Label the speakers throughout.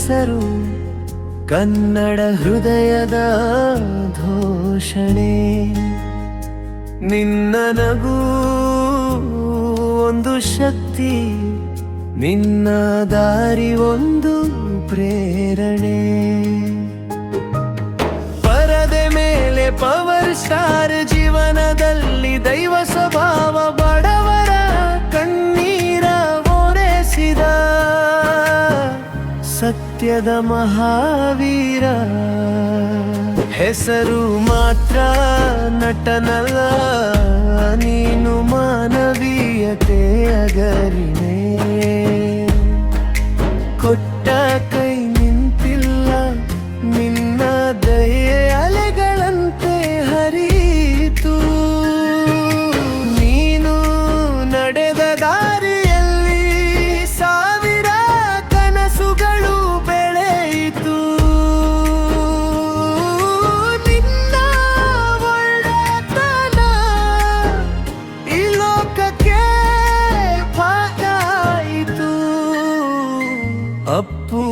Speaker 1: ಹೆಸರು ಕನ್ನಡ ಹೃದಯದ ಘೋಷಣೆ. ನಿನ್ನ ನಗು ಒಂದು ಶಕ್ತಿ, ನಿನ್ನ ದಾರಿ ಒಂದು ಪ್ರೇರಣೆ. ಪರದೆ ಮೇಲೆ ಪವರ್ ಸ್ಟಾರ್, ಜೀವನದಲ್ಲಿ ದೈವ ಸ್ವಭಾವ, ಬಡವರ ಕಣ್ಣೀರ ಓರೆಸಿದ ಸತ್ಯದ ಮಹಾವೀರ. ಹೆಸರು ಮಾತ್ರ ನಟನಲ್ಲ, ನೀನು ಮಾನವೀಯತೆಯ ಗರಿಮೆ. ಕೊಟ್ಟ ಕೈ ನಿಂತಿಲ್ಲ, ನಿನ್ನ ದಯೆ ಅಲೆಗಳಂತೆ ಹರಿಯಿತು. ನೀನು ನಡೆದ ದಾರಿಯಲ್ಲಿ ಸಾವಿರ ಕನಸುಗಳು ಬೆಳೆಯಿತು. ನಿನ್ನ ಒಳ್ಳೆತನ ಈ ಲೋಕಕ್ಕೆ ಭಾಗಾಯಿತು. ಅಪ್ಪು,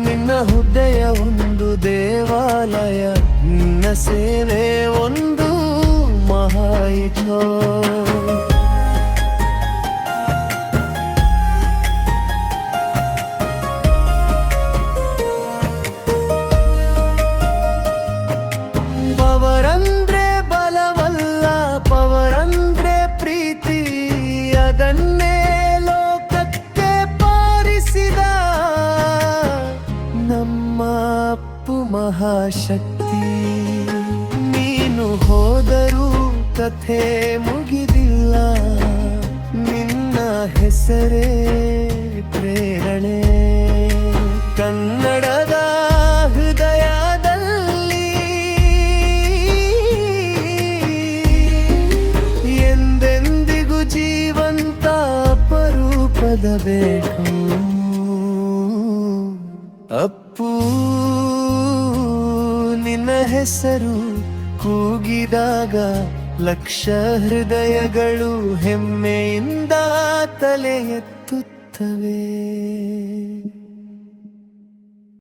Speaker 1: ನಿನ್ನ ಹೃದಯ ಒಂದು ದೇವಾಲಯ, ನಿನ್ನ ಸೇವೆ ಒಂದು ಮಹಾಯುದ್ಧ. ಪವರಂದ್ರೆ ಬಲವಲ್ಲ, ಪವರಂದ್ರೆ ಪ್ರೀತಿ. ಅದನ್ನೇ ಲೋಕಕ್ಕೆ ಪಾರಿಸಿದ ನಮ್ಮ ಅಪ್ಪು ಮಹಾಶಕ್ತಿ. ನೀನು ಹೋದರೂ ಕಥೆ ಮುಗಿದಿಲ್ಲ, ನಿನ್ನ ಹೆಸರೇ ಪ್ರೇರಣೆ. ಕನ್ನಡದ ಹೃದಯದಲ್ಲಿ ಎಂದೆಂದಿಗೂ ಜೀವಂತ ಅಪರೂಪದ ಬೇಕು. ಅಪ್ಪು, ನಿನ್ನ ಹೆಸರು ಕೂಗಿದಾಗ ಲಕ್ಷ ಹೃದಯಗಳು ಹೆಮ್ಮೆಯಿಂದ ತಲೆ ಎತ್ತುತ್ತವೆ.